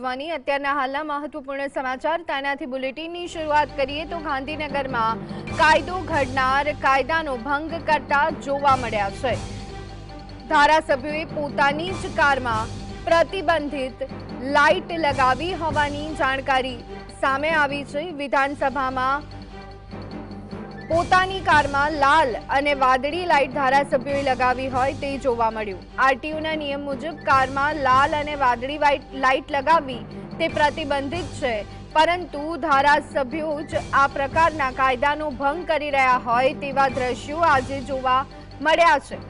અત્યારના હાલના મહત્વપૂર્ણ સમાચાર તેનાથી બુલેટિનની શરૂઆત કરીએ તો ગાંધીનગરમાં કાયદો ઘડનાર કાયદાનો ભંગ કરતા જોવા મળ્યા છે। ધારાસભ્યોએ પોતાની જ કારમાં પ્રતિબંધિત લાઇટ લગાવી હોવાની જાણકારી સામે આવી છે। વિધાનસભામાં પોતાની કારમાં લાલ અને વાદળી લાઇટ ધારાસભ્યોએ લગાવી હોય તે જોવા મળ્યું। આરટીઓના નિયમ મુજબ કારમાં લાલ અને વાદળી લાઇટ લગાવવી તે પ્રતિબંધિત છે, પરંતુ ધારાસભ્યો જ આ પ્રકારના કાયદાનો ભંગ કરી રહ્યા હોય તેવા દ્રશ્યો આજે જોવા મળ્યા છે।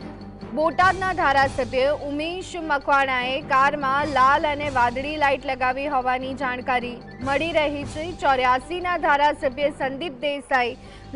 બોટાદના ધારાસભ્ય ઉમેશ મકવાણાએ કારમાં લાલ અને વાદળી લાઇટ લગાવી હોવાની જાણકારી મળી રહી છે। 84ના ધારાસભ્ય સંદીપ દેસાઈ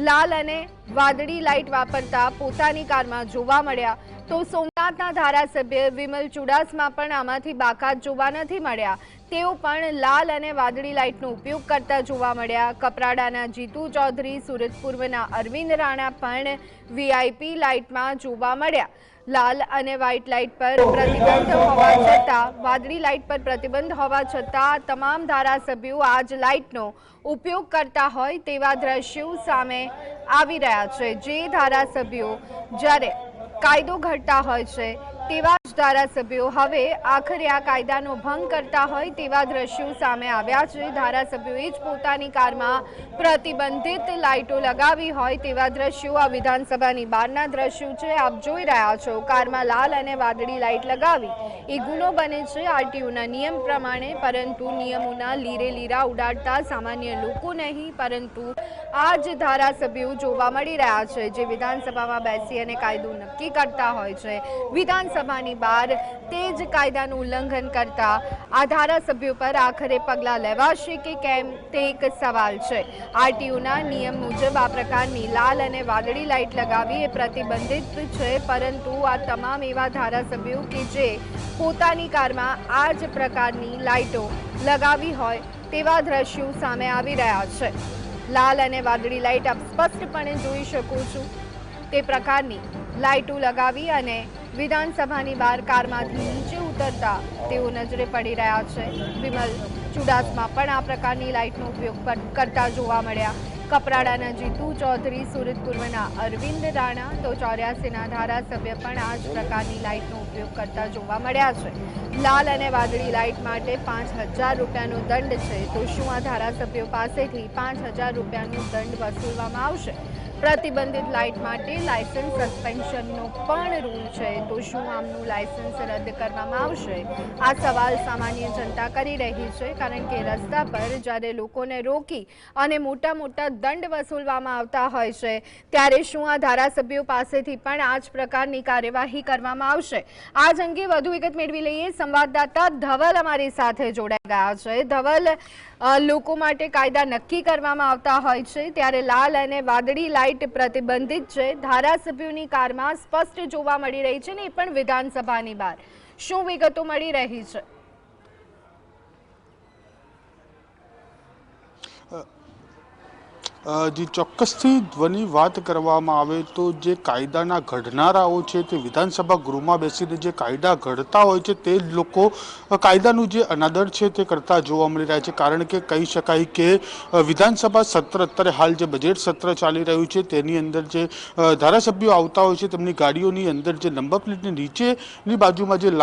લાલ અને વાદળી લાઇટ વાપરતા પોતાની કારમાં જોવા મળ્યા, તો સોમનાથના ધારાસભ્ય વિમલ ચુડાસમા પણ આમાંથી બાકાત જોવા નથી મળ્યા। તેઓ પણ લાલ અને વાદળી લાઇટનો ઉપયોગ કરતા જોવા મળ્યા। કપરાડાના જીતુ ચૌધરી, સુરત પૂર્વના અરવિંદ રાણા પણ વીઆઈપી લાઇટમાં જોવા મળ્યા। લાલ અને વ્હાઇટ લાઇટ પર પ્રતિબંધ હોવા છતાં વાદળી લાઇટ પર પ્રતિબંધ હોવા છતાં તમામ ધારાસભ્યો આ જ લાઇટનો ઉપયોગ કરતા હોય તેવા દ્રશ્યો સામે આવી રહ્યા છે। જે ધારાસભ્યો જ્યારે કાયદો ઘડતા હોય છે તેવા જ ધારાસભ્યો હવે આખરે આ કાયદાનો ભંગ કરતા હોય તેવા દ્રશ્યો સામે આવ્યા છે। ધારાસભ્યોએ જ પોતાની કારમાં પ્રતિબંધિત લાઇટો લગાવી હોય તેવા દ્રશ્યો આ વિધાનસભાની બહારના દ્રશ્યો છે, આપ જોઈ રહ્યા છો। કારમાં લાલ અને વાદળી લાઇટ લગાવી એ ગુનો બને છે આરટીઓના નિયમ પ્રમાણે, પરંતુ નિયમોના લીરે લીરા ઉડાડતા સામાન્ય લોકો નહીં, પરંતુ આ જ ધારાસભ્યો જોવા મળી રહ્યા છે જે વિધાનસભામાં બેસી અને કાયદો નક્કી કરતા હોય છે। વિધાનસભાની બહાર તે જ કાયદાનું ઉલ્લંઘન કરતા આ ધારાસભ્યો પર આખરે પગલાં લેવાશે કે કેમ તે એક સવાલ છે। આરટીઓના નિયમ મુજબ આ પ્રકારની લાલ અને વાદળી લાઇટ લગાવી એ પ્રતિબંધિત છે, પરંતુ આ તમામ એવા ધારાસભ્યો કે જે પોતાની કારમાં આ જ પ્રકારની લાઇટો લગાવી હોય તેવા દ્રશ્યો સામે આવી રહ્યા છે। લાલ અને વાદળી લાઇટ આપ સ્પષ્ટપણે જોઈ શકો છો તે પ્રકારની લાઇટો લગાવી અને વિધાનસભાની બહાર કારમાંથી નીચે ઉતરતા તેઓ નજરે પડી રહ્યા છે। વિમલ ચુડાસમા પણ આ પ્રકારની લાઇટનો ઉપયોગ કરતા જોવા મળ્યા। કપરાડાના જીતુ ચૌધરી, સુરત પૂર્વના અરવિંદ રાણા, તો 84ના ધારાસભ્ય પણ આ જ પ્રકારની લાઇટનો ઉપયોગ કરતા જોવા મળ્યા છે। લાલ અને વાદળી લાઇટ માટે 5000 રૂપિયાનો દંડ છે, તો શું આ ધારાસભ્યો પાસેથી 5000 રૂપિયાનો દંડ વસૂલવામાં આવશે? પ્રતિબંધિત લાઇટ માટે લાયસન્સ સસ્પેન્શનનો પણ રૂલ છે, તો શું આમનું લાયસન્સ રદ કરવામાં આવશે? આ સવાલ સામાન્ય જનતા કરી રહી છે, કારણ કે રસ્તા પર જ્યારે લોકોને રોકી અને મોટા મોટા દંડ વસૂલવામાં આવતા હોય છે ત્યારે શું આ ધારાસભ્યો પાસેથી પણ આ જ પ્રકારની કાર્યવાહી કરવામાં આવશે? આ જ અંગે વધુ વિગત મેળવી લઈએ। સંવાદદાતા ધવલ અમારી સાથે જોડાઈ ગયા છે। ધવલ, લોકો માટે કાયદા નક્કી કરવામાં આવતા હોય છે ત્યારે લાલ અને વાદળી લાઇટ પ્રતિબંધિત છે, ધારાસભ્યોની કારમાં સ્પષ્ટ જોવા મળી રહી છે ને એ પણ વિધાનસભાની બહાર, શું વિગતો મળી રહી છે? जी ચોક્કસથી ધ્વની વાત કરવામાં આવે તો જે કાયદાના ઘડનારાઓ છે તે વિધાનસભા ગૃહમાં બેસીને જે કાયદા ઘડતા હોય છે તે જ લોકો કાયદાનું જે અનાદર છે તે કરતા જોવા મળી રહ્યા છે। કારણ કે કહી શકાય કે વિધાનસભા સત્ર અત્યારે હાલ જે બજેટ સત્ર ચાલી રહ્યું છે તેની અંદર જે ધારાસભ્યો આવતા હોય છે તેમની ગાડીઓની અંદર જે નંબર પ્લેટની નીચેની બાજુમાં જે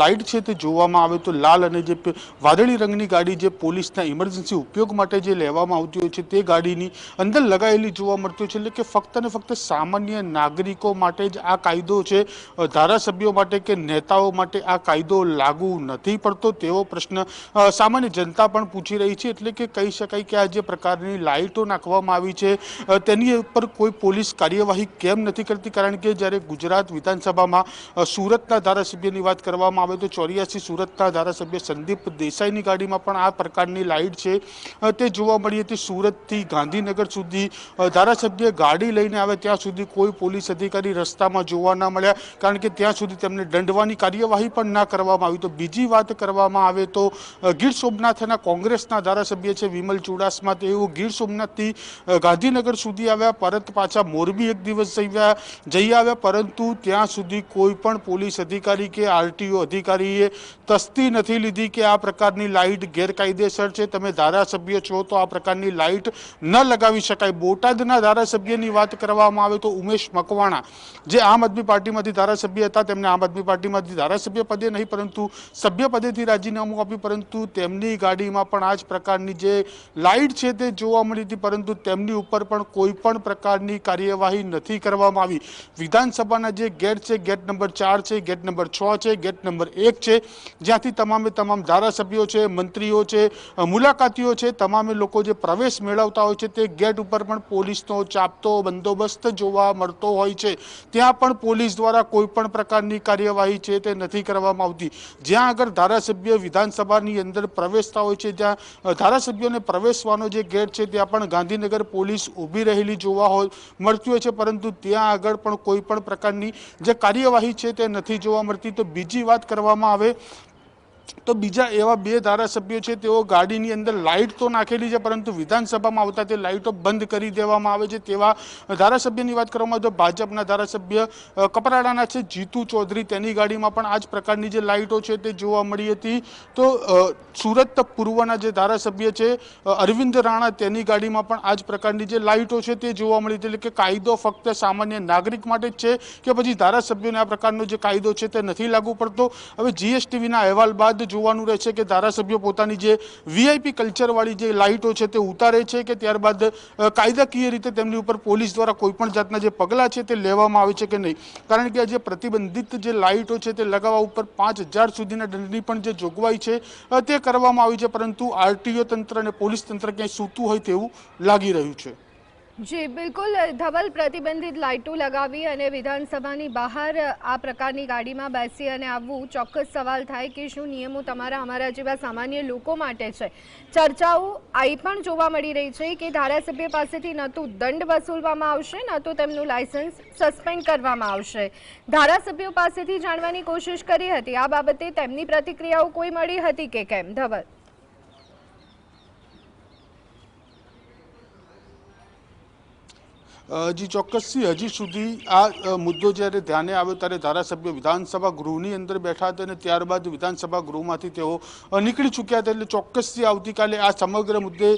લાઇટ છે તે જોવામાં આવે તો લાલ અને જે વાદળી રંગની ગાડી જે પોલીસના ઇમરજન્સી ઉપયોગ માટે જે લેવામાં આવતી હોય છે તે ગાડીની અંદર લગાવેલી જોવા મળતી છે। એટલે કે ફક્ત ને ફક્ત સામાન્ય નાગરિકો માટે જ આ કાયદો છે, ધારાસભ્યો માટે કે નેતાઓ માટે આ કાયદો લાગુ નથી પડતો તેવો પ્રશ્ન સામાન્ય જનતા પણ પૂછી રહી છે। એટલે કે કહી શકાય કે આ જે પ્રકારની લાઇટો નાખવામાં આવી છે તેની ઉપર કોઈ પોલીસ કાર્યવાહી કેમ નથી કરતી? કારણ કે જ્યારે ગુજરાત વિધાનસભામાં સુરતના ધારાસભ્યની વાત કરવામાં આવે તો 84 સુરતના ધારાસભ્ય સંદીપ દેસાઈની ગાડીમાં પણ આ પ્રકારની લાઇટ છે તે જોવા મળી હતી। સુરતથી ગાંધીનગર ગાંધીનગર સુધી ધારાસભ્ય ગાડી લઈને આવે ત્યાં સુધી કોઈ પોલીસ અધિકારી રસ્તામાં જોવા ન મળ્યા, કારણ કે ત્યાં સુધી તેમને દંડવાની કાર્યવાહી પણ ના કરવામાં આવી. તો બીજી વાત કરવામાં આવે તો ગીર સોમનાથના કોંગ્રેસના ધારાસભ્ય છે વિમલ ચુડાસમા, તેઓ ગીર સોમનાથથી ગાંધીનગર સુધી આવ્યા, પરત પાછા મોરબી એક દિવસ જઈ આવ્યા, પરંતુ ત્યાં સુધી કોઈ પણ પોલીસ અધિકારી કે આરટીઓ અધિકારીએ તસ્દી નથી લીધી કે આ પ્રકારની લાઇટ ગેરકાયદેસર છે, તમે ધારાસભ્ય છો તો આ પ્રકારની લાઇટ ન લગાવી શકાય. બોટાદના ધારાસભ્યની વાત કરવામાં આવે તો ઉમેશ મકવાણા, જે આમ આદમી પાર્ટીમાંથી ધારાસભ્ય હતા, તેમને આમ આદમી પાર્ટીમાંથી ધારાસભ્ય પદે નહીં પરંતુ સભ્ય પદેથી રાજીનામું આપ્યું, પરંતુ તેમની ગાડીમાં પણ આ જ પ્રકારની જે લાઇટ છે તે જોવા મળી હતી, પરંતુ તેમની ઉપર પણ કોઈ પણ પ્રકારની કાર્યવાહી નથી કરવામાં આવી. વિધાનસભાના જે ગેટ છે, ગેટ નંબર 4 છે, ગેટ નંબર 6 છે, ગેટ નંબર 1 છે, જ્યાંથી તમામ ધારાસભ્યો છે, મંત્રીઓ છે, મુલાકાતીઓ છે, તમામે લોકો જે પ્રવેશ મેળવતા હોય છે, તે ગેટ ઉપર પણ પોલીસનો ચાપતો બંદોબસ્ત જોવા મળતો હોય છે. ત્યાં પણ પોલીસ દ્વારા કોઈ પણ પ્રકારની કાર્યવાહી છે તે નથી કરવામાં આવતી. જ્યાં આગળ ધારાસભ્ય વિધાનસભાની અંદર પ્રવેશતા હોય છે, જ્યાં ધારાસભ્યોને પ્રવેશવાનો જે ગેટ છે ત્યાં પણ ગાંધીનગર પોલીસ ઊભી રહેલી જોવા મળતી હોય છે, પરંતુ ત્યાં આગળ પણ કોઈ પણ પ્રકારની જે કાર્યવાહી છે તે નથી જોવા મળતી. તો બીજી વાત કરવામાં આવે તો બીજા એવા બે ધારાસભ્યો છે, તેઓ ગાડીની અંદર લાઇટ તો નાખેલી છે પરંતુ વિધાનસભામાં આવતા તે લાઇટો બંધ કરી દેવામાં આવે છે. તેવા ધારાસભ્યની વાત કરવામાં આવે તો ભાજપના ધારાસભ્ય કપરાડાના છે જીતુ ચૌધરી, તેની ગાડીમાં પણ આ જ પ્રકારની જે લાઇટો છે તે જોવા મળી હતી. તો સુરત પૂર્વના જે ધારાસભ્ય છે અરવિંદ રાણા, તેની ગાડીમાં પણ આ જ પ્રકારની જે લાઇટો છે તે જોવા મળી હતી. એટલે કે કાયદો ફક્ત સામાન્ય નાગરિક માટે જ છે કે પછી ધારાસભ્યોને આ પ્રકારનો જે કાયદો છે તે નથી લાગુ પડતો. હવે જીએસટીવીના અહેવાલ બાદ જોવાનું રહેશે કે ધારાસભ્યો પોતાની જે વીઆઈપી કલ્ચરવાળી જે લાઇટો છે તે ઉતારે છે કે ત્યારબાદ કાયદાકીય રીતે તેમની ઉપર પોલીસ દ્વારા કોઈ પણ જાતના જે પગલાં છે તે લેવામાં આવે છે કે નહીં. કારણ કે આ જે પ્રતિબંધિત જે લાઇટો છે તે લગાવવા ઉપર 5,000 સુધીના દંડની પણ જે જોગવાઈ છે તે કરવામાં આવી છે, પરંતુ આરટીઓ તંત્ર અને પોલીસ તંત્ર ક્યાંય સૂતું હોય તેવું લાગી રહ્યું છે. જી બિલકુલ ધવલ, પ્રતિબંધિત લાઇટો લગાવી અને વિધાનસભાની બહાર આ પ્રકારની ગાડીમાં બેસી અને આવવું, ચોક્કસ સવાલ થાય કે શું નિયમો અમારા જેવા સામાન્ય લોકો માટે છે. ચર્ચાઓ આવી પણ જોવા મળી રહી છે કે ધારાસભ્ય પાસેથી ન તો દંડ વસૂલવામાં આવશે, ન તો તેમનું લાયસન્સ સસ્પેન્ડ કરવામાં આવશે. ધારાસભ્યો પાસેથી જાણવાની કોશિશ કરી હતી, આ બાબતે તેમની પ્રતિક્રિયાઓ કોઈ મળી હતી કે કેમ ધવલ? જી ચોક્કસથી હજી સુધી આ મુદ્દો જ્યારે ધ્યાને આવ્યો ત્યારે ધારાસભ્યો વિધાનસભા ગૃહની અંદર બેઠા હતા અને ત્યારબાદ વિધાનસભા ગૃહમાંથી તેઓ નીકળી ચૂક્યા હતા. એટલે ચોક્કસથી આવતીકાલે આ સમગ્ર મુદ્દે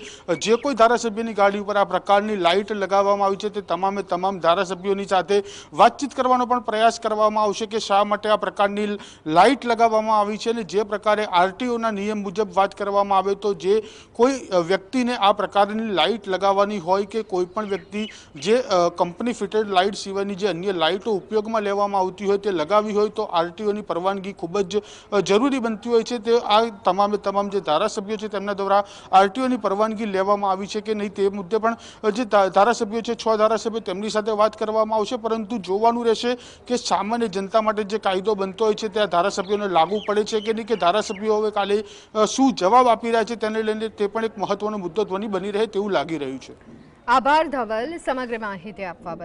જે કોઈ ધારાસભ્યની ગાડી ઉપર આ પ્રકારની લાઇટ લગાવવામાં આવી છે તે તમામ ધારાસભ્યોની સાથે વાતચીત કરવાનો પણ પ્રયાસ કરવામાં આવશે કે શા માટે આ પ્રકારની લાઇટ લગાવવામાં આવી છે. અને જે પ્રકારે આરટીઓના નિયમ મુજબ વાત કરવામાં આવે તો જે કોઈ વ્યક્તિને આ પ્રકારની લાઇટ લગાવવાની હોય કે કોઈ પણ વ્યક્તિ જે કંપની ફિટેડ લાઇટ સિવાયની જે અન્ય લાઇટો ઉપયોગમાં લેવામાં આવતી હોય તે લગાવી હોય તો આરટીઓની પરવાનગી ખૂબ જ જરૂરી બનતી હોય છે. તે આ તમામ જે ધારાસભ્યો છે તેમના દ્વારા આરટીઓની પરવાનગી લેવામાં આવી છે કે નહીં તે મુદ્દે પણ જે ધારાસભ્યો છે 6 ધારાસભ્યો તેમની સાથે વાત કરવામાં આવશે, પરંતુ જોવાનું રહેશે કે સામાન્ય જનતા માટે જે કાયદો બનતો હોય છે તે ધારાસભ્યોને લાગુ પડે છે કે નહીં, કે ધારાસભ્યો હવે કાલે શું જવાબ આપી રહ્યા છે તેને લઈને તે પણ એક મહત્વનો મુદ્દો બની રહે તેવું લાગી રહ્યું છે. આભાર ધવલ સમગ્ર માહિતી આપવા બદલ.